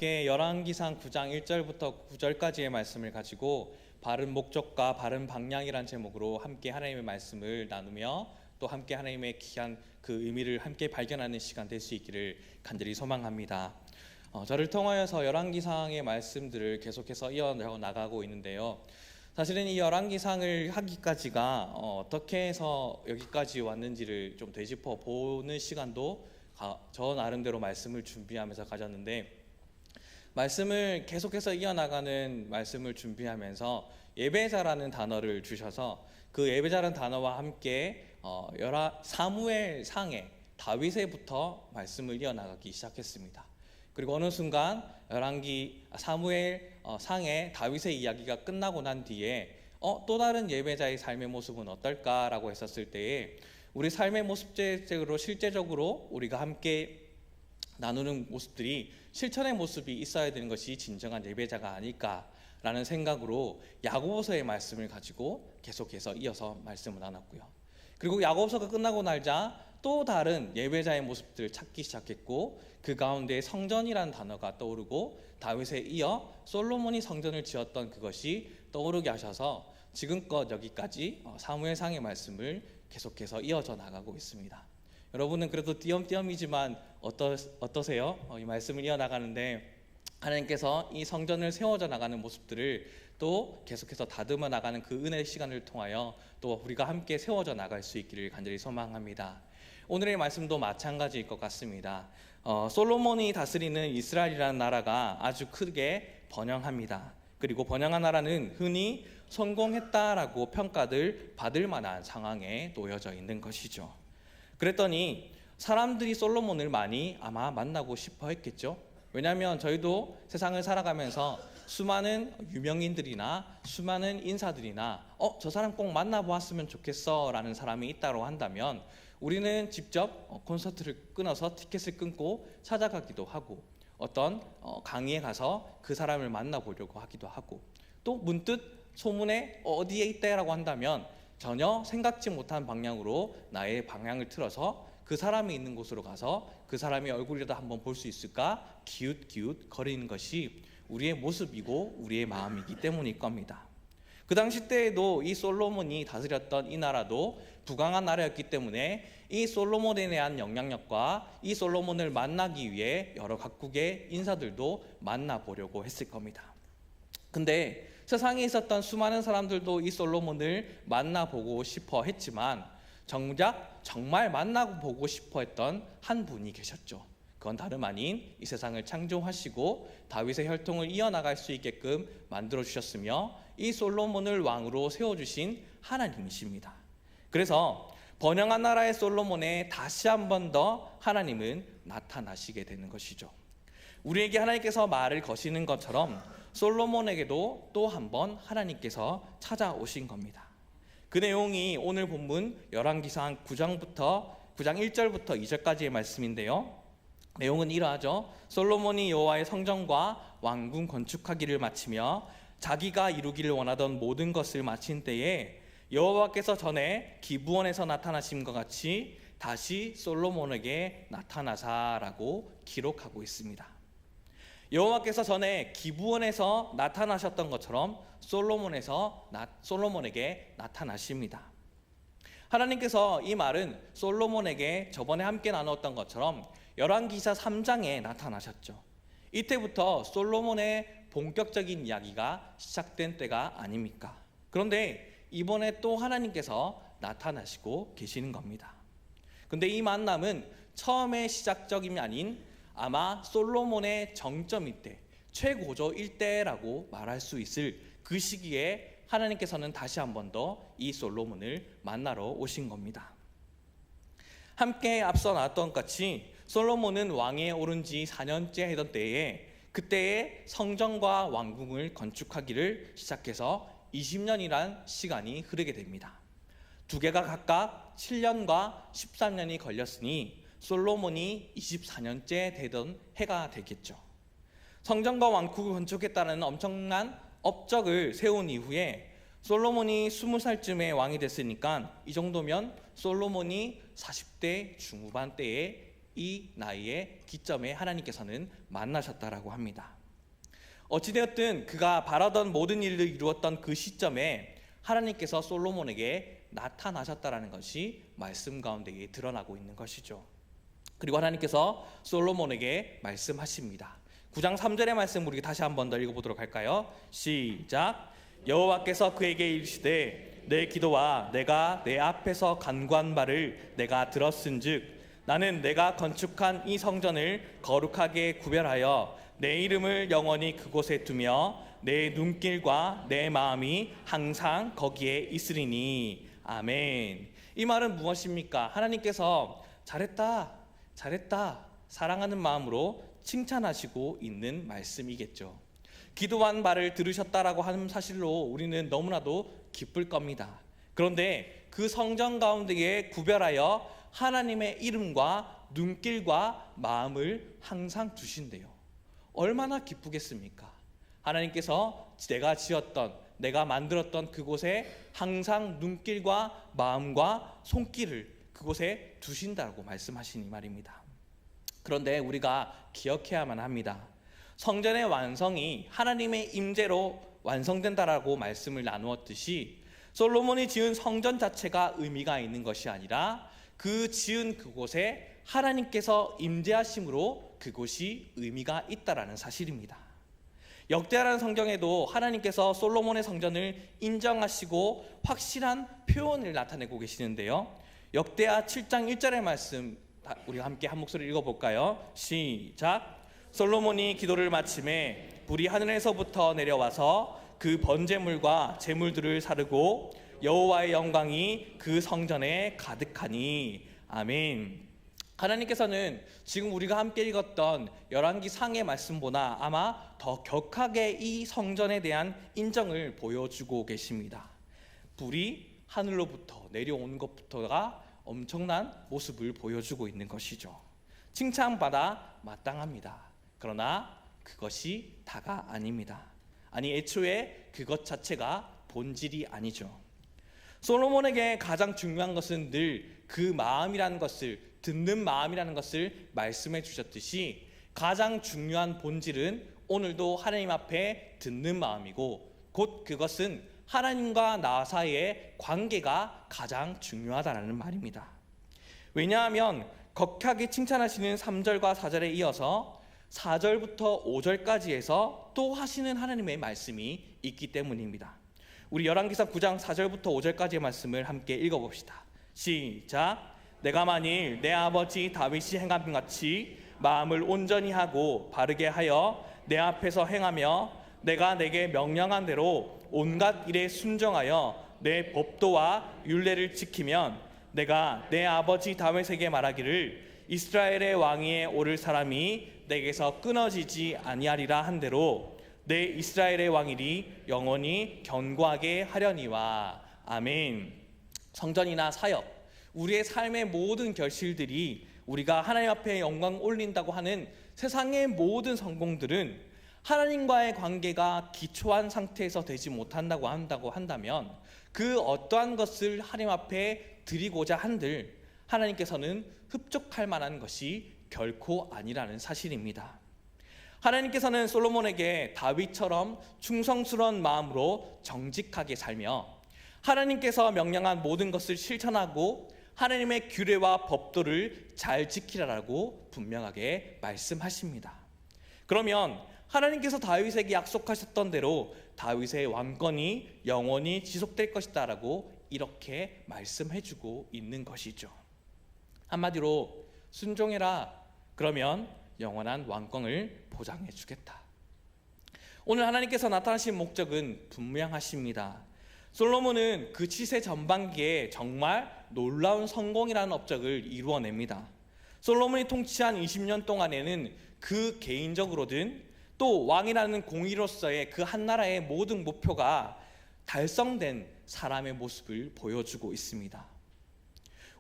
함께 열왕기상 9장 1절부터 9절까지의 말씀을 가지고 바른 목적과 바른 방향이란 제목으로 함께 하나님의 말씀을 나누며 또 함께 하나님의 귀한 그 의미를 함께 발견하는 시간 될 수 있기를 간절히 소망합니다. 저를 통하여서 열왕기상의 말씀들을 계속해서 이어나가고 있는데요. 사실은 이 열왕기상을 하기까지가 어떻게 해서 여기까지 왔는지를 좀 되짚어 보는 시간도 저 나름대로 말씀을 준비하면서 가졌는데, 말씀을 계속해서 이어나가는 말씀을 준비하면서 예배자라는 단어를 주셔서 그 예배자라는 단어와 함께 사무엘 상에 다윗에부터 말씀을 이어나가기 시작했습니다. 그리고 어느 순간 사무엘 상에 다윗의 이야기가 끝나고 난 뒤에 또 다른 예배자의 삶의 모습은 어떨까라고 했었을 때에 우리 삶의 모습적으로 실제적으로 우리가 함께 나누는 모습들이 실천의 모습이 있어야 되는 것이 진정한 예배자가 아닐까라는 생각으로 야고보서의 말씀을 가지고 계속해서 이어서 말씀을 나눴고요. 그리고 야고보서가 끝나고 날자 또 다른 예배자의 모습들을 찾기 시작했고, 그 가운데 성전이라는 단어가 떠오르고 다윗에 이어 솔로몬이 성전을 지었던 그것이 떠오르게 하셔서 지금껏 여기까지 사무엘상의 말씀을 계속해서 이어져 나가고 있습니다. 여러분은 그래도 띄엄띄엄이지만 어떠세요? 이 말씀을 이어나가는데 하나님께서 이 성전을 세워져 나가는 모습들을 또 계속해서 다듬어 나가는 그 은혜의 시간을 통하여 또 우리가 함께 세워져 나갈 수 있기를 간절히 소망합니다. 오늘의 말씀도 마찬가지일 것 같습니다. 솔로몬이 다스리는 이스라엘이라는 나라가 아주 크게 번영합니다. 그리고 번영한 나라는 흔히 성공했다라고 평가를 받을 만한 상황에 놓여져 있는 것이죠. 그랬더니 사람들이 솔로몬을 많이 아마 만나고 싶어 했겠죠. 왜냐하면 저희도 세상을 살아가면서 수많은 유명인들이나 수많은 인사들이나 저 사람 꼭 만나보았으면 좋겠어 라는 사람이 있다고 한다면 우리는 직접 콘서트를 끊어서 티켓을 끊고 찾아가기도 하고 어떤 강의에 가서 그 사람을 만나보려고 하기도 하고, 또 문득 소문에 어디에 있다라고 한다면 전혀 생각지 못한 방향으로 나의 방향을 틀어서 그 사람이 있는 곳으로 가서 그 사람의 얼굴이라도 한번 볼 수 있을까 기웃기웃 거리는 것이 우리의 모습이고 우리의 마음이기 때문일 겁니다. 그 당시 때에도 이 솔로몬이 다스렸던 이 나라도 부강한 나라였기 때문에 이 솔로몬에 대한 영향력과 이 솔로몬을 만나기 위해 여러 각국의 인사들도 만나보려고 했을 겁니다. 근데 세상에 있었던 수많은 사람들도 이 솔로몬을 만나보고 싶어 했지만 정작 정말 만나보고 싶어 했던 한 분이 계셨죠. 그건 다름 아닌 이 세상을 창조하시고 다윗의 혈통을 이어나갈 수 있게끔 만들어주셨으며 이 솔로몬을 왕으로 세워주신 하나님이십니다. 그래서 번영한 나라의 솔로몬에 다시 한 번 더 하나님은 나타나시게 되는 것이죠. 우리에게 하나님께서 말을 거시는 것처럼 솔로몬에게도 또 한 번 하나님께서 찾아오신 겁니다. 그 내용이 오늘 본문 열왕기상 9장 1절부터 2절까지의 말씀인데요. 내용은 이러하죠. 솔로몬이 여호와의 성전과 왕궁 건축하기를 마치며 자기가 이루기를 원하던 모든 것을 마친 때에 여호와께서 전에 기브온에서 나타나심과 같이 다시 솔로몬에게 나타나사라고 기록하고 있습니다. 여호와께서 전에 기브온에서 나타나셨던 것처럼 솔로몬에게 나타나십니다. 하나님께서 이 말은 솔로몬에게 저번에 함께 나눴던 것처럼 열왕기사 3장에 나타나셨죠. 이때부터 솔로몬의 본격적인 이야기가 시작된 때가 아닙니까? 그런데 이번에 또 하나님께서 나타나시고 계시는 겁니다. 근데 이 만남은 처음의 시작적임이 아닌 아마 솔로몬의 정점일 때, 최고조일 때라고 말할 수 있을 그 시기에 하나님께서는 다시 한 번 더 이 솔로몬을 만나러 오신 겁니다. 함께 앞서 나왔던 것 같이 솔로몬은 왕위에 오른 지 4년째 하던 때에 그때의 성전과 왕궁을 건축하기를 시작해서 20년이란 시간이 흐르게 됩니다. 두 개가 각각 7년과 13년이 걸렸으니 솔로몬이 24년째 되던 해가 되겠죠. 성전과 왕궁을 건축했다는 엄청난 업적을 세운 이후에 솔로몬이 20살쯤에 왕이 됐으니까 이 정도면 솔로몬이 40대 중후반 때에 이 나이의 기점에 하나님께서는 만나셨다라고 합니다. 어찌되었든 그가 바라던 모든 일을 이루었던 그 시점에 하나님께서 솔로몬에게 나타나셨다라는 것이 말씀 가운데에 드러나고 있는 것이죠. 그리고 하나님께서 솔로몬에게 말씀하십니다. 9장 3절의 말씀 우리 다시 한 번 더 읽어보도록 할까요? 시작. 여호와께서 그에게 이르시되 내 기도와 내가 내 앞에서 간구한 바를 내가 들었은즉 나는 내가 건축한 이 성전을 거룩하게 구별하여 내 이름을 영원히 그곳에 두며 내 눈길과 내 마음이 항상 거기에 있으리니. 아멘. 이 말은 무엇입니까? 하나님께서 잘했다, 잘했다, 사랑하는 마음으로 칭찬하시고 있는 말씀이겠죠. 기도한 바를 들으셨다라고 하는 사실로 우리는 너무나도 기쁠 겁니다. 그런데 그 성전 가운데에 구별하여 하나님의 이름과 눈길과 마음을 항상 두신대요. 얼마나 기쁘겠습니까? 하나님께서 내가 지었던, 내가 만들었던 그곳에 항상 눈길과 마음과 손길을 그곳에 두신다고 말씀하시니 말입니다. 그런데 우리가 기억해야만 합니다. 성전의 완성이 하나님의 임재로 완성된다라고 말씀을 나누었듯이 솔로몬이 지은 성전 자체가 의미가 있는 것이 아니라 그 지은 그곳에 하나님께서 임재하심으로 그곳이 의미가 있다라는 사실입니다. 역대하라는 성경에도 하나님께서 솔로몬의 성전을 인정하시고 확실한 표현을 나타내고 계시는데요. 역대하 7장 1절의 말씀 우리가 함께 한 목소리 읽어볼까요? 시작. 솔로몬이 기도를 마침에 불이 하늘에서부터 내려와서 그 번제물과 제물들을 사르고 여호와의 영광이 그 성전에 가득하니. 아멘. 하나님께서는 지금 우리가 함께 읽었던 열왕기 상의 말씀보다 아마 더 격하게 이 성전에 대한 인정을 보여주고 계십니다. 불이 하늘로부터 내려온 것부터가 엄청난 모습을 보여주고 있는 것이죠. 칭찬받아 마땅합니다. 그러나 그것이 다가 아닙니다. 아니, 애초에 그것 자체가 본질이 아니죠. 솔로몬에게 가장 중요한 것은 늘 그 마음이라는 것을, 듣는 마음이라는 것을 말씀해 주셨듯이 가장 중요한 본질은 오늘도 하나님 앞에 듣는 마음이고, 곧 그것은 하나님과 나 사이의 관계가 가장 중요하다는 말입니다. 왜냐하면 격하게 칭찬하시는 3절과 4절에 이어서 4절부터 5절까지 해서 또 하시는 하나님의 말씀이 있기 때문입니다. 우리 열왕기상 9장 4절부터 5절까지의 말씀을 함께 읽어봅시다. 시작. 내가 만일 내 아버지 다윗이 행함 같이 마음을 온전히 하고 바르게 하여 내 앞에서 행하며 내가 내게 명령한 대로 온갖 일에 순종하여 내 법도와 율례를 지키면 내가 내 아버지 다윗에게 말하기를 이스라엘의 왕위에 오를 사람이 내게서 끊어지지 아니하리라 한 대로 내 이스라엘의 왕일이 영원히 견고하게 하려니와. 아멘. 성전이나 사역, 우리의 삶의 모든 결실들이 우리가 하나님 앞에 영광 올린다고 하는 세상의 모든 성공들은 하나님과의 관계가 기초한 상태에서 되지 못한다고 한다면 그 어떠한 것을 하나님 앞에 드리고자 한들 하나님께서는 흡족할 만한 것이 결코 아니라는 사실입니다. 하나님께서는 솔로몬에게 다윗처럼 충성스러운 마음으로 정직하게 살며 하나님께서 명령한 모든 것을 실천하고 하나님의 규례와 법도를 잘 지키라라고 분명하게 말씀하십니다. 그러면 하나님께서 다윗에게 약속하셨던 대로 다윗의 왕권이 영원히 지속될 것이다라고 이렇게 말씀해주고 있는 것이죠. 한마디로 순종해라. 그러면 영원한 왕권을 보장해 주겠다. 오늘 하나님께서 나타나신 목적은 분명하십니다. 솔로몬은 그 치세 전반기에 정말 놀라운 성공이라는 업적을 이루어냅니다. 솔로몬이 통치한 20년 동안에는 그 개인적으로든 또 왕이라는 공의로서의 그 한 나라의 모든 목표가 달성된 사람의 모습을 보여주고 있습니다.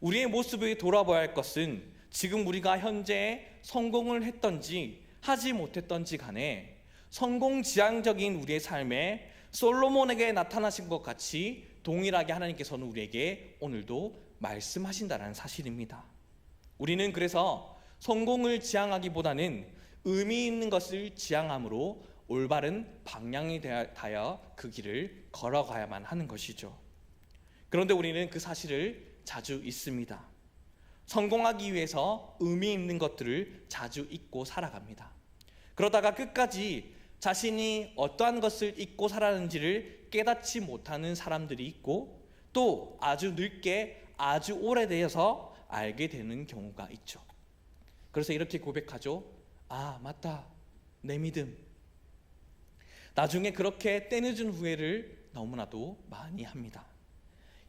우리의 모습을 돌아봐야 할 것은 지금 우리가 현재 성공을 했던지 하지 못했던지 간에 성공지향적인 우리의 삶에 솔로몬에게 나타나신 것 같이 동일하게 하나님께서는 우리에게 오늘도 말씀하신다는 사실입니다. 우리는 그래서 성공을 지향하기보다는 의미 있는 것을 지향함으로 올바른 방향에 대하여 그 길을 걸어가야만 하는 것이죠. 그런데 우리는 그 사실을 자주 잊습니다. 성공하기 위해서 의미 있는 것들을 자주 잊고 살아갑니다. 그러다가 끝까지 자신이 어떠한 것을 잊고 살았는지를 깨닫지 못하는 사람들이 있고, 또 아주 늦게 아주 오래되어서 알게 되는 경우가 있죠. 그래서 이렇게 고백하죠. 아, 맞다. 내 믿음. 나중에 그렇게 때늦은 후회를 너무나도 많이 합니다.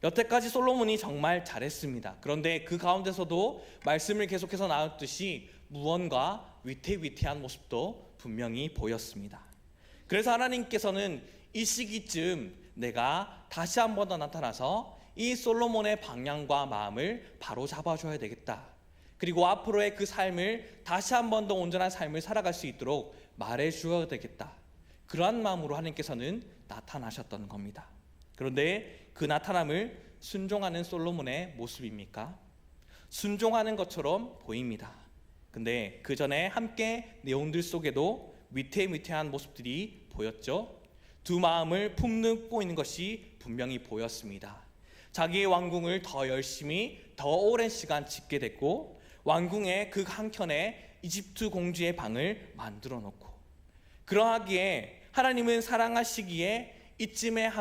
여태까지 솔로몬이 정말 잘했습니다. 그런데 그 가운데서도 말씀을 계속해서 나눴듯이 무언가 위태위태한 모습도 분명히 보였습니다. 그래서 하나님께서는 이 시기쯤 내가 다시 한 번 더 나타나서 이 솔로몬의 방향과 마음을 바로 잡아줘야 되겠다. 그리고 앞으로의 그 삶을 다시 한 번 더 온전한 삶을 살아갈 수 있도록 말해주어야 되겠다. 그러한 마음으로 하나님께서는 나타나셨던 겁니다. 그런데 그 나타남을 순종하는 솔로몬의 모습입니까? 순종하는 것처럼 보입니다. 근데 그 전에 함께 내용들 속에도 위태위태한 모습들이 보였죠. 두 마음을 품고 있는 것이 분명히 보였습니다. 자기의 왕궁을 더 열심히 더 오랜 시간 짓게 됐고, 왕궁의 그 한켠에 이집트 공주의 방을 만들어 놓고, 그러하기에 하나님은 사랑하시기에 이쯤에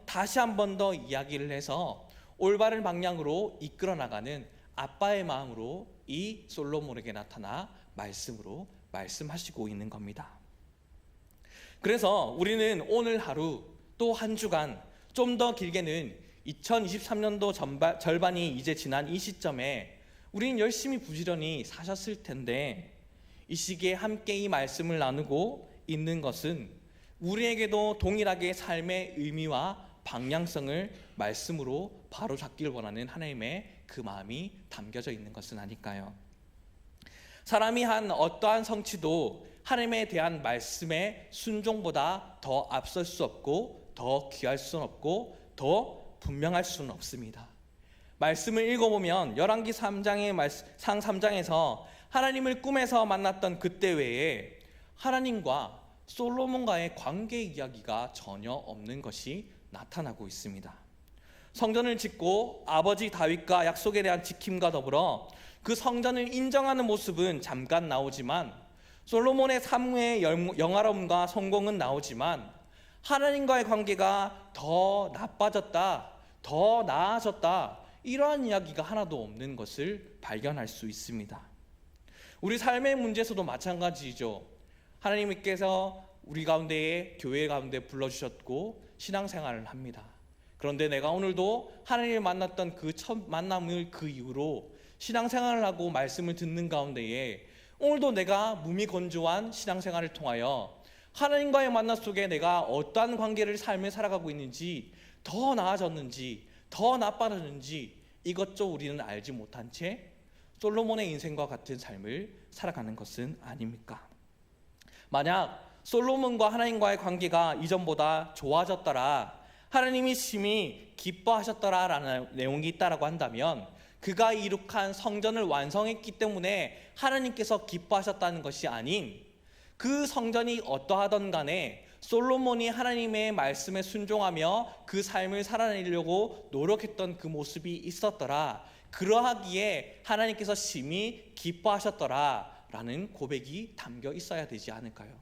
다시 한 번 더 이야기를 해서 올바른 방향으로 이끌어 나가는 아빠의 마음으로 이 솔로몬에게 나타나 말씀으로 말씀하시고 있는 겁니다. 그래서 우리는 오늘 하루 또 한 주간, 좀 더 길게는 2023년도 절반이 이제 지난 이 시점에 우리는 열심히 부지런히 사셨을 텐데, 이 시기에 함께 이 말씀을 나누고 있는 것은 우리에게도 동일하게 삶의 의미와 방향성을 말씀으로 바로 잡기를 원하는 하나님의 그 마음이 담겨져 있는 것은 아닐까요? 사람이 한 어떠한 성취도 하나님에 대한 말씀의 순종보다 더 앞설 수 없고, 더 귀할 수는 없고, 더 분명할 수는 없습니다. 말씀을 읽어보면 열왕기 3장에서 하나님을 꿈에서 만났던 그때 외에 하나님과 솔로몬과의 관계 이야기가 전혀 없는 것이 나타나고 있습니다. 성전을 짓고 아버지 다윗과 약속에 대한 지킴과 더불어 그 성전을 인정하는 모습은 잠깐 나오지만, 솔로몬의 삶의 영화로움과 성공은 나오지만, 하나님과의 관계가 더 나빠졌다, 더 나아졌다, 이러한 이야기가 하나도 없는 것을 발견할 수 있습니다. 우리 삶의 문제에서도 마찬가지죠. 하나님께서 우리 가운데에, 교회 가운데 불러주셨고 신앙생활을 합니다. 그런데 내가 오늘도 하나님을 만났던 그 첫 만남을 그 이후로 신앙생활을 하고 말씀을 듣는 가운데에 오늘도 내가 무미건조한 신앙생활을 통하여 하나님과의 만남 속에 내가 어떠한 관계를 삶을 살아가고 있는지, 더 나아졌는지 더 나빠졌는지 이것저것 우리는 알지 못한 채 솔로몬의 인생과 같은 삶을 살아가는 것은 아닙니까? 만약 솔로몬과 하나님과의 관계가 이전보다 좋아졌더라, 하나님이 심히 기뻐하셨더라라는 내용이 있다라고 한다면, 그가 이룩한 성전을 완성했기 때문에 하나님께서 기뻐하셨다는 것이 아닌, 그 성전이 어떠하던 간에 솔로몬이 하나님의 말씀에 순종하며 그 삶을 살아내려고 노력했던 그 모습이 있었더라, 그러하기에 하나님께서 심히 기뻐하셨더라 라는 고백이 담겨 있어야 되지 않을까요?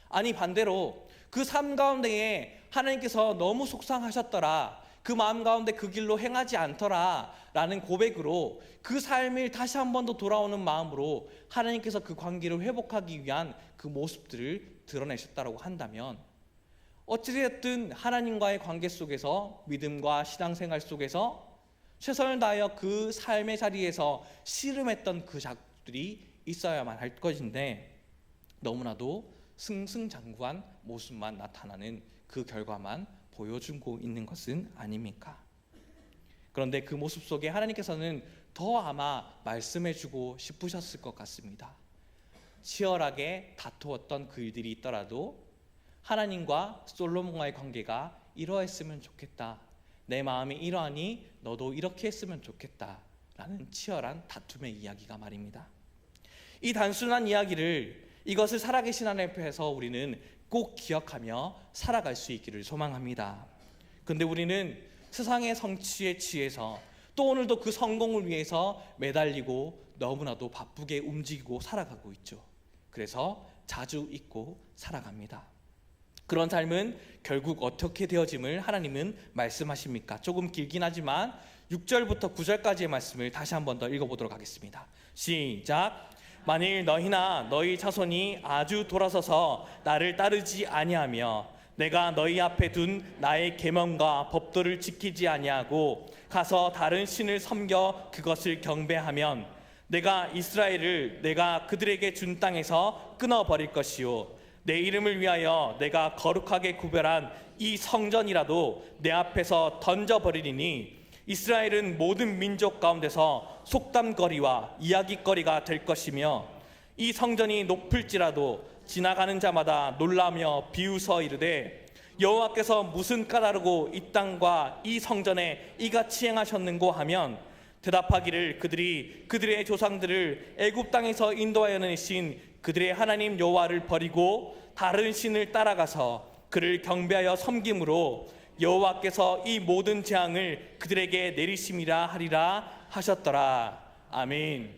아니 반대로 그 삶 가운데에 하나님께서 너무 속상하셨더라, 그 마음 가운데 그 길로 행하지 않더라 라는 고백으로 그 삶을 다시 한 번 더 돌아오는 마음으로 하나님께서 그 관계를 회복하기 위한 그 모습들을 드러내셨다고 한다면, 어찌됐든 하나님과의 관계 속에서, 믿음과 신앙생활 속에서 최선을 다하여 그 삶의 자리에서 씨름했던 그 작들이 있어야만 할 것인데, 너무나도 승승장구한 모습만 나타나는 그 결과만 보여주고 있는 것은 아닙니까? 그런데 그 모습 속에 하나님께서는 더 아마 말씀해주고 싶으셨을 것 같습니다. 치열하게 다투었던 그 일들이 있더라도 하나님과 솔로몬과의 관계가 이러했으면 좋겠다, 내 마음이 이러하니 너도 이렇게 했으면 좋겠다 라는 치열한 다툼의 이야기가 말입니다. 이 단순한 이야기를, 이것을 살아계신 하나님 앞에서 우리는 꼭 기억하며 살아갈 수 있기를 소망합니다. 그런데 우리는 세상의 성취에 취해서 또 오늘도 그 성공을 위해서 매달리고 너무나도 바쁘게 움직이고 살아가고 있죠. 그래서 자주 잊고 살아갑니다. 그런 삶은 결국 어떻게 되어짐을 하나님은 말씀하십니까? 조금 길긴 하지만 6절부터 9절까지의 말씀을 다시 한 번 더 읽어보도록 하겠습니다. 시작. 만일 너희나 너희 자손이 아주 돌아서서 나를 따르지 아니하며 내가 너희 앞에 둔 나의 계명과 법도를 지키지 아니하고 가서 다른 신을 섬겨 그것을 경배하면 내가 이스라엘을 내가 그들에게 준 땅에서 끊어버릴 것이요 내 이름을 위하여 내가 거룩하게 구별한 이 성전이라도 내 앞에서 던져버리리니 이스라엘은 모든 민족 가운데서 속담거리와 이야기거리가 될 것이며 이 성전이 높을지라도 지나가는 자마다 놀라며 비웃어 이르되 여호와께서 무슨 까다르고 이 땅과 이 성전에 이같이 행하셨는고 하면 대답하기를 그들이 그들의 조상들을 애굽 땅에서 인도하여 내신 그들의 하나님 여호와를 버리고 다른 신을 따라가서 그를 경배하여 섬김으로 여호와께서 이 모든 재앙을 그들에게 내리심이라 하리라 하셨더라. 아멘.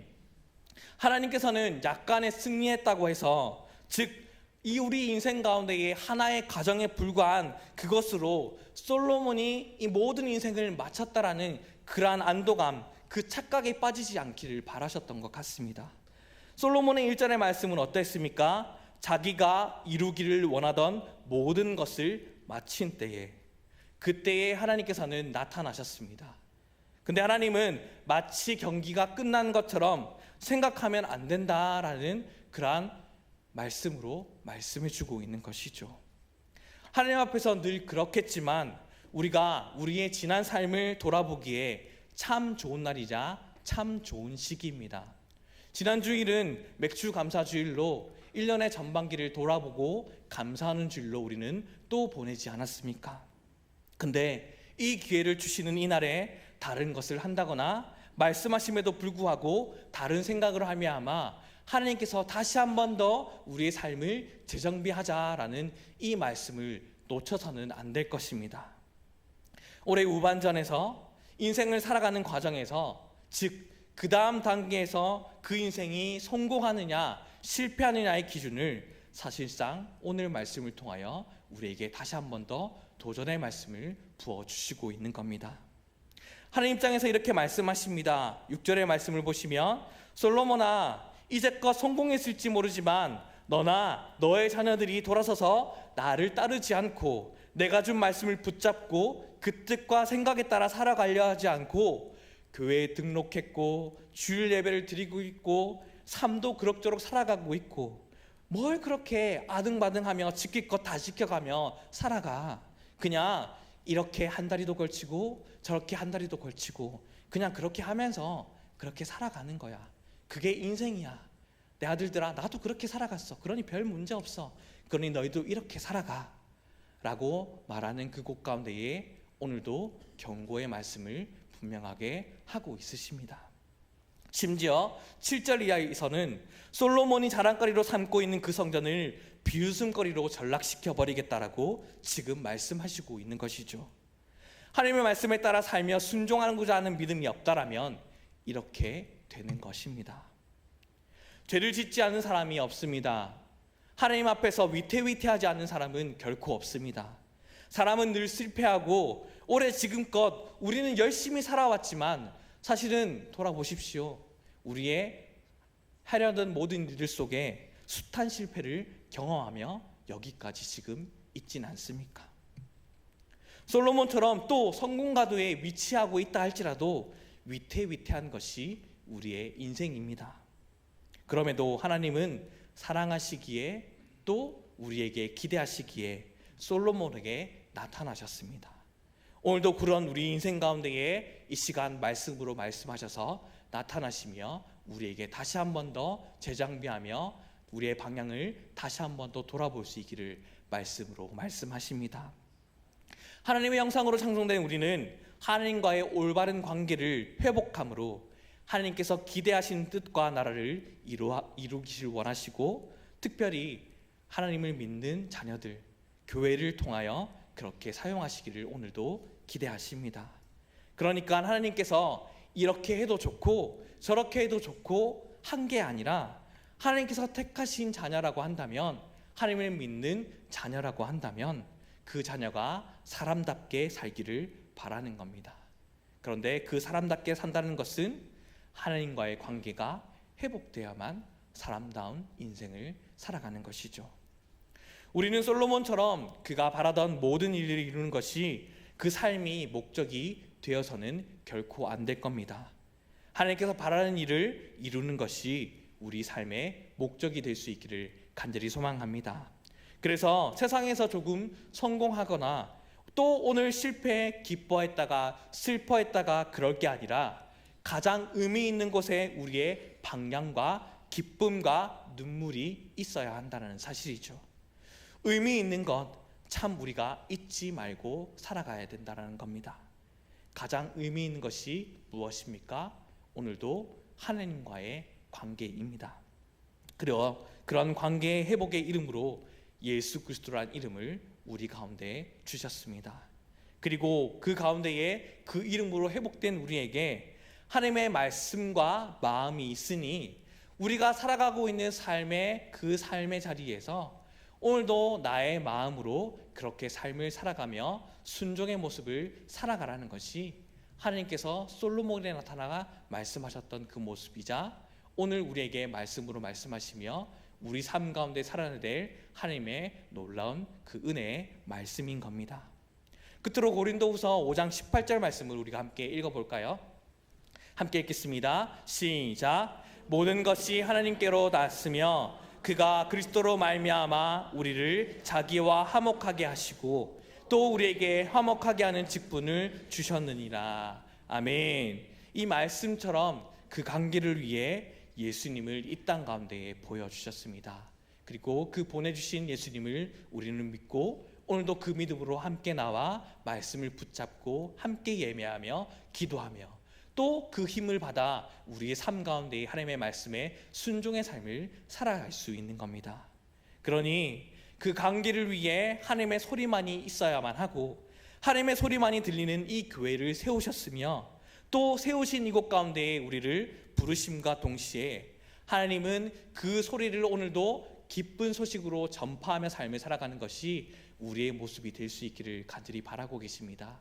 하나님께서는 약간의 승리했다고 해서, 즉 이 우리 인생 가운데의 하나의 가정에 불과한 그것으로 솔로몬이 이 모든 인생을 마쳤다라는 그러한 안도감, 그 착각에 빠지지 않기를 바라셨던 것 같습니다. 솔로몬의 1절의 말씀은 어땠습니까? 자기가 이루기를 원하던 모든 것을 마친 때에, 그때에 하나님께서는 나타나셨습니다. 근데 하나님은 마치 경기가 끝난 것처럼 생각하면 안 된다라는 그러한 말씀으로 말씀해 주고 있는 것이죠. 하나님 앞에서 늘 그렇겠지만 우리가 우리의 지난 삶을 돌아보기에 참 좋은 날이자 참 좋은 시기입니다. 지난 주일은 맥주 감사 주일로 1년의 전반기를 돌아보고 감사하는 주일로 우리는 또 보내지 않았습니까? 근데 이 기회를 주시는 이날에 다른 것을 한다거나 말씀하심에도 불구하고 다른 생각을 하며 아마 하나님께서 다시 한 번 더 우리의 삶을 재정비하자라는 이 말씀을 놓쳐서는 안 될 것입니다. 올해 후반전에서 인생을 살아가는 과정에서, 즉 그 다음 단계에서 그 인생이 성공하느냐 실패하느냐의 기준을 사실상 오늘 말씀을 통하여 우리에게 다시 한 번 더 도전의 말씀을 부어주시고 있는 겁니다. 하나님 입장에서 이렇게 말씀하십니다. 6절의 말씀을 보시면 솔로몬아 이제껏 성공했을지 모르지만 너나 너의 자녀들이 돌아서서 나를 따르지 않고 내가 준 말씀을 붙잡고 그 뜻과 생각에 따라 살아가려 하지 않고 교회에 등록했고 주일 예배를 드리고 있고 삶도 그럭저럭 살아가고 있고 뭘 그렇게 아등바등하며 지킬 것 다 지켜가며 살아가. 그냥 이렇게 한 다리도 걸치고 저렇게 한 다리도 걸치고 그냥 그렇게 하면서 그렇게 살아가는 거야. 그게 인생이야. 내 아들들아 나도 그렇게 살아갔어. 그러니 별 문제 없어. 그러니 너희도 이렇게 살아가 라고 말하는 그곳 가운데에 오늘도 경고의 말씀을 분명하게 하고 있으십니다. 심지어 7절 이하에서는 솔로몬이 자랑거리로 삼고 있는 그 성전을 비웃음거리로 전락시켜 버리겠다라고 지금 말씀하시고 있는 것이죠. 하나님의 말씀에 따라 살며 순종하고자 하는 믿음이 없다라면 이렇게 되는 것입니다. 죄를 짓지 않은 사람이 없습니다. 하나님 앞에서 위태위태하지 않는 사람은 결코 없습니다. 사람은 늘 실패하고 올해 지금껏 우리는 열심히 살아왔지만 사실은 돌아보십시오. 우리의 하려던 모든 일들 속에 숱한 실패를 경험하며 여기까지 지금 있진 않습니까? 솔로몬처럼 또 성공가도에 위치하고 있다 할지라도 위태위태한 것이 우리의 인생입니다. 그럼에도 하나님은 사랑하시기에 또 우리에게 기대하시기에 솔로몬에게 나타나셨습니다. 오늘도 그런 우리 인생 가운데에 이 시간 말씀으로 말씀하셔서 나타나시며 우리에게 다시 한 번 더 재정비하며 우리의 방향을 다시 한 번 더 돌아볼 수 있기를 말씀으로 말씀하십니다. 하나님의 형상으로 창조된 우리는 하나님과의 올바른 관계를 회복함으로 하나님께서 기대하시는 뜻과 나라를 이루기를 원하시고, 특별히 하나님을 믿는 자녀들, 교회를 통하여 그렇게 사용하시기를 오늘도 기대하십니다. 그러니까 하나님께서 이렇게 해도 좋고 저렇게 해도 좋고 한 게 아니라, 하나님께서 택하신 자녀라고 한다면, 하나님을 믿는 자녀라고 한다면 그 자녀가 사람답게 살기를 바라는 겁니다. 그런데 그 사람답게 산다는 것은 하나님과의 관계가 회복되어야만 사람다운 인생을 살아가는 것이죠. 우리는 솔로몬처럼 그가 바라던 모든 일을 이루는 것이 그 삶이 목적이 되어서는 결코 안 될 겁니다. 하나님께서 바라는 일을 이루는 것이 우리 삶의 목적이 될 수 있기를 간절히 소망합니다. 그래서 세상에서 조금 성공하거나 또 오늘 실패해 기뻐했다가 슬퍼했다가 그럴 게 아니라, 가장 의미 있는 곳에 우리의 방향과 기쁨과 눈물이 있어야 한다는 사실이죠. 의미 있는 것, 참 우리가 잊지 말고 살아가야 된다는 겁니다. 가장 의미 있는 것이 무엇입니까? 오늘도 하나님과의 관계입니다. 그리고 그런 관계의 회복의 이름으로 예수 그리스도라는 이름을 우리 가운데 주셨습니다. 그리고 그 가운데에 그 이름으로 회복된 우리에게 하나님의 말씀과 마음이 있으니, 우리가 살아가고 있는 삶의 그 삶의 자리에서 오늘도 나의 마음으로 그렇게 삶을 살아가며 순종의 모습을 살아가라는 것이 하나님께서 솔로몬에 나타나 말씀하셨던 그 모습이자, 오늘 우리에게 말씀으로 말씀하시며 우리 삶 가운데 살아야 될 하나님의 놀라운 그 은혜의 말씀인 겁니다. 끝으로 고린도후서 5장 18절 말씀을 우리가 함께 읽어볼까요? 함께 읽겠습니다. 시작. 모든 것이 하나님께로 났으며 그가 그리스도로 말미암아 우리를 자기와 화목하게 하시고 또 우리에게 화목하게 하는 직분을 주셨느니라. 아멘. 이 말씀처럼 그 관계를 위해 예수님을 이 땅 가운데에 보여주셨습니다. 그리고 그 보내주신 예수님을 우리는 믿고 오늘도 그 믿음으로 함께 나와 말씀을 붙잡고 함께 예매하며 기도하며 또 그 힘을 받아 우리의 삶 가운데 하나님의 말씀에 순종의 삶을 살아갈 수 있는 겁니다. 그러니 그 관계를 위해 하나님의 소리만이 있어야만 하고, 하나님의 소리만이 들리는 이 교회를 세우셨으며, 또 세우신 이곳 가운데에 우리를 부르심과 동시에 하나님은 그 소리를 오늘도 기쁜 소식으로 전파하며 삶을 살아가는 것이 우리의 모습이 될 수 있기를 간절히 바라고 계십니다.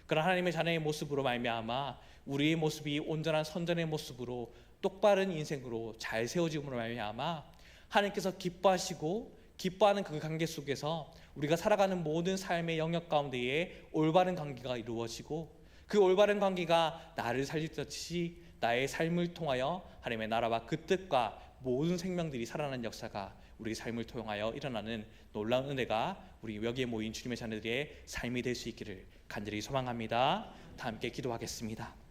그런 하나님의 자녀의 모습으로 말미암아 우리의 모습이 온전한 선전의 모습으로 똑바른 인생으로 잘 세워짐으로 말미암아 하나님께서 기뻐하는 그 관계 속에서 우리가 살아가는 모든 삶의 영역 가운데에 올바른 관계가 이루어지고, 그 올바른 관계가 나를 살리듯이 나의 삶을 통하여 하나님의 나라와 그 뜻과 모든 생명들이 살아나는 역사가 우리 삶을 통하여 일어나는 놀라운 은혜가 우리 여기에 모인 주님의 자녀들의 삶이 될 수 있기를 간절히 소망합니다. 다 함께 기도하겠습니다.